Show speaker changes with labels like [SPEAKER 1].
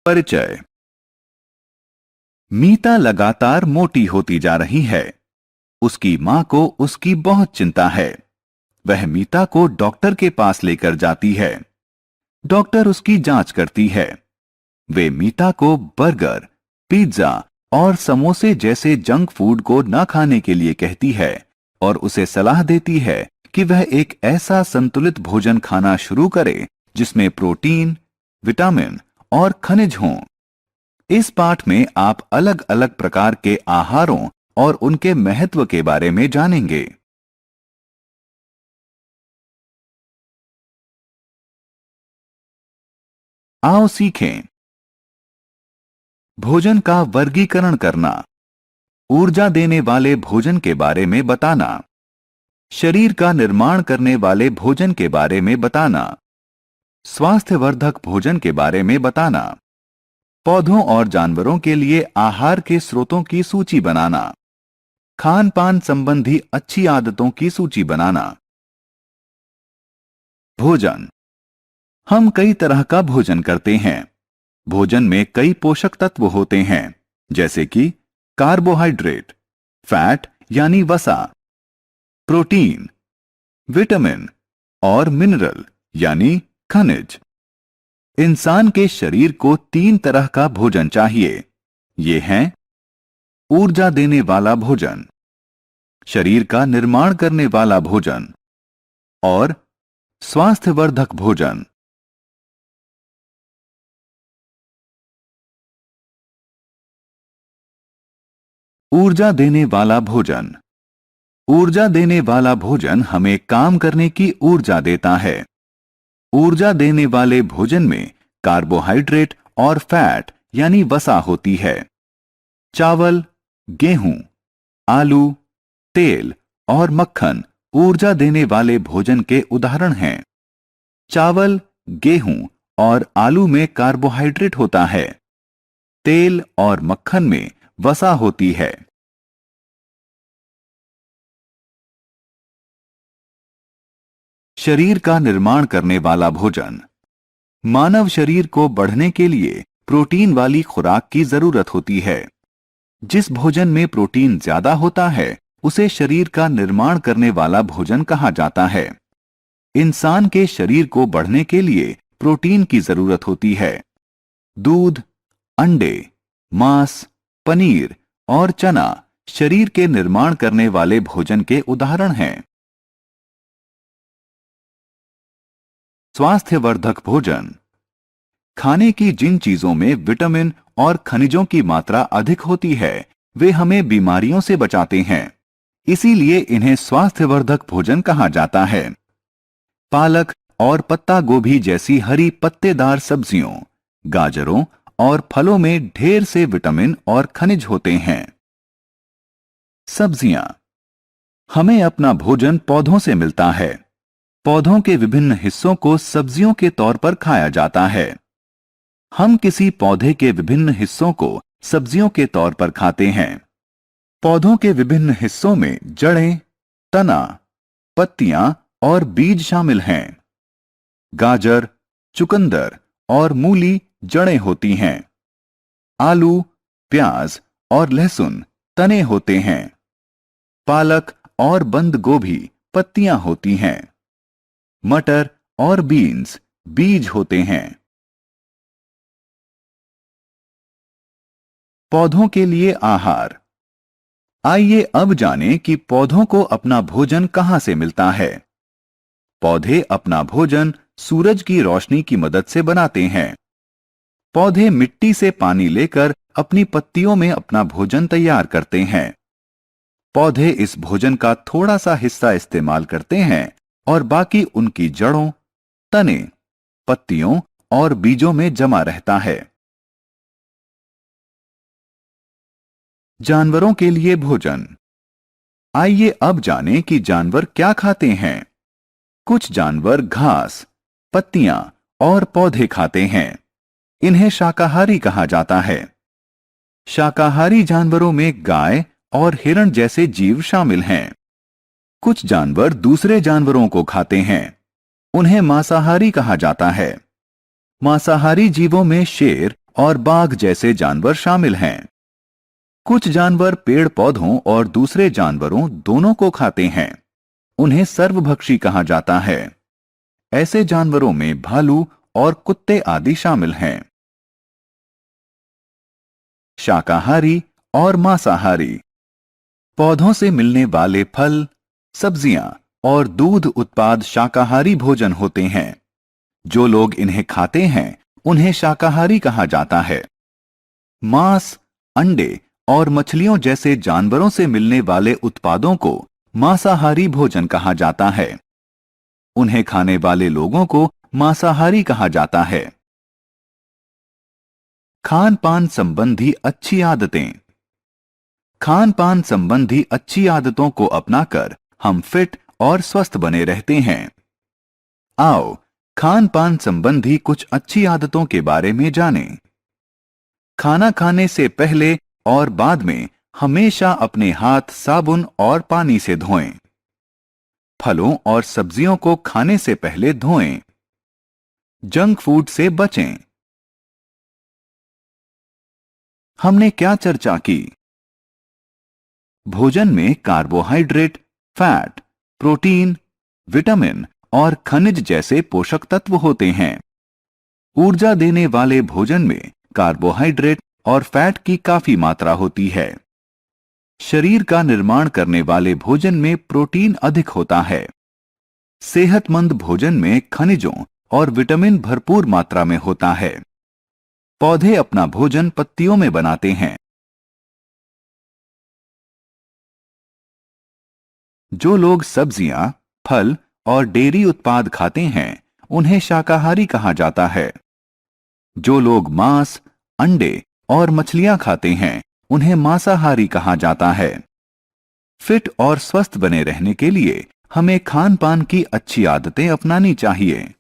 [SPEAKER 1] परिचय। मीता लगातार मोटी होती जा रही है। उसकी मां को उसकी बहुत चिंता है। वह मीता को डॉक्टर के पास लेकर जाती है। डॉक्टर उसकी जांच करती है। वे मीता को बर्गर, पिज्जा और समोसे जैसे जंक फूड को न खाने के लिए कहती है और उसे सलाह देती है कि वह एक ऐसा संतुलित भोजन खाना शुरू करे जिसमें प्रोटीन, विटामिन और खनिज हों। इस पाठ में आप अलग अलग प्रकार के आहारों और उनके महत्व के बारे में जानेंगे। आओ सीखें। भोजन का वर्गीकरण करना, ऊर्जा देने वाले भोजन के बारे में बताना, शरीर का निर्माण करने वाले भोजन के बारे में बताना, स्वास्थ्यवर्धक भोजन के बारे में बताना, पौधों और जानवरों के लिए आहार के स्रोतों की सूची बनाना, खान पान संबंधी अच्छी आदतों की सूची बनाना। भोजन। हम कई तरह का भोजन करते हैं। भोजन में कई पोषक तत्व होते हैं, जैसे कि कार्बोहाइड्रेट, फैट यानी वसा, प्रोटीन, विटामिन और मिनरल यानी खनिज। इंसान के शरीर को 3 तरह का भोजन चाहिए। ये हैं ऊर्जा देने वाला भोजन, शरीर का निर्माण करने वाला भोजन और स्वास्थ्यवर्धक भोजन। ऊर्जा देने वाला भोजन। ऊर्जा देने वाला भोजन हमें काम करने की ऊर्जा देता है। ऊर्जा देने वाले भोजन में कार्बोहाइड्रेट और फैट यानी वसा होती है। चावल, गेहूं, आलू, तेल और मक्खन ऊर्जा देने वाले भोजन के उदाहरण हैं। चावल, गेहूं और आलू में कार्बोहाइड्रेट होता है। तेल और मक्खन में वसा होती है। शरीर का निर्माण करने वाला भोजन। मानव शरीर को बढ़ने के लिए प्रोटीन वाली खुराक की जरूरत होती है। जिस भोजन में प्रोटीन ज्यादा होता है उसे शरीर का निर्माण करने वाला भोजन कहा जाता है। इंसान के शरीर को बढ़ने के लिए प्रोटीन की जरूरत होती है। दूध, अंडे, मांस, पनीर और चना शरीर के निर्माण करने वाले भोजन के उदाहरण हैं। स्वास्थ्यवर्धक भोजन। खाने की जिन चीजों में विटामिन और खनिजों की मात्रा अधिक होती है वे हमें बीमारियों से बचाते हैं। इसीलिए इन्हें स्वास्थ्यवर्धक भोजन कहा जाता है। पालक और पत्ता गोभी जैसी हरी पत्तेदार सब्जियों, गाजरों और फलों में ढेर से विटामिन और खनिज होते हैं। सब्जियां। हमें अपना भोजन पौधों से मिलता है। पौधों के विभिन्न हिस्सों को सब्जियों के तौर पर खाया जाता है। हम किसी पौधे के विभिन्न हिस्सों को सब्जियों के तौर पर खाते हैं। पौधों के विभिन्न हिस्सों में जड़ें, तना, पत्तियां और बीज शामिल हैं। गाजर, चुकंदर और मूली जड़ें होती हैं। आलू, प्याज और लहसुन तने होते हैं। पालक और बंद गोभी पत्तियां होती हैं। मटर और बीन्स बीज होते हैं। पौधों के लिए आहार। आइए अब जानें कि पौधों को अपना भोजन कहां से मिलता है। पौधे अपना भोजन सूरज की रोशनी की मदद से बनाते हैं। पौधे मिट्टी से पानी लेकर अपनी पत्तियों में अपना भोजन तैयार करते हैं। पौधे इस भोजन का थोड़ा सा हिस्सा इस्तेमाल करते हैं और बाकी उनकी जड़ों, तने, पत्तियों और बीजों में जमा रहता है। जानवरों के लिए भोजन। आइए अब जानें कि जानवर क्या खाते हैं। कुछ जानवर घास, पत्तियां और पौधे खाते हैं। इन्हें शाकाहारी कहा जाता है। शाकाहारी जानवरों में गाय और हिरण जैसे जीव शामिल हैं। कुछ जानवर दूसरे जानवरों को खाते हैं। उन्हें मांसाहारी कहा जाता है। मांसाहारी जीवों में शेर और बाघ जैसे जानवर शामिल हैं। कुछ जानवर पेड़ पौधों और दूसरे जानवरों दोनों को खाते हैं। उन्हें सर्वभक्षी कहा जाता है। ऐसे जानवरों में भालू और कुत्ते आदि शामिल हैं। शाकाहारी और मांसाहारी। पौधों से मिलने वाले फल, सब्जियां और दूध उत्पाद शाकाहारी भोजन होते हैं। जो लोग इन्हें खाते हैं उन्हें शाकाहारी कहा जाता है। मांस, अंडे और मछलियों जैसे जानवरों से मिलने वाले उत्पादों को मांसाहारी भोजन कहा जाता है। उन्हें खाने वाले लोगों को मांसाहारी कहा जाता है। खान पान संबंधी अच्छी आदतें। खान पान संबंधी अच्छी आदतों को अपनाकर हम फिट और स्वस्थ बने रहते हैं। आओ खान पान संबंधी कुछ अच्छी आदतों के बारे में जानें। खाना खाने से पहले और बाद में हमेशा अपने हाथ साबुन और पानी से धोएं। फलों और सब्जियों को खाने से पहले धोएं। जंक फूड से बचें। हमने क्या चर्चा की? भोजन में कार्बोहाइड्रेट, फैट, प्रोटीन, विटामिन और खनिज जैसे पोषक तत्व होते हैं। ऊर्जा देने वाले भोजन में कार्बोहाइड्रेट और फैट की काफी मात्रा होती है। शरीर का निर्माण करने वाले भोजन में प्रोटीन अधिक होता है। सेहतमंद भोजन में खनिजों और विटामिन भरपूर मात्रा में होता है। पौधे अपना भोजन पत्तियों में बनाते हैं। जो लोग सब्जियां, फल और डेयरी उत्पाद खाते हैं उन्हें शाकाहारी कहा जाता है। जो लोग मांस, अंडे और मछलियां खाते हैं उन्हें मांसाहारी कहा जाता है। फिट और स्वस्थ बने रहने के लिए हमें खान पान की अच्छी आदतें अपनानी चाहिए।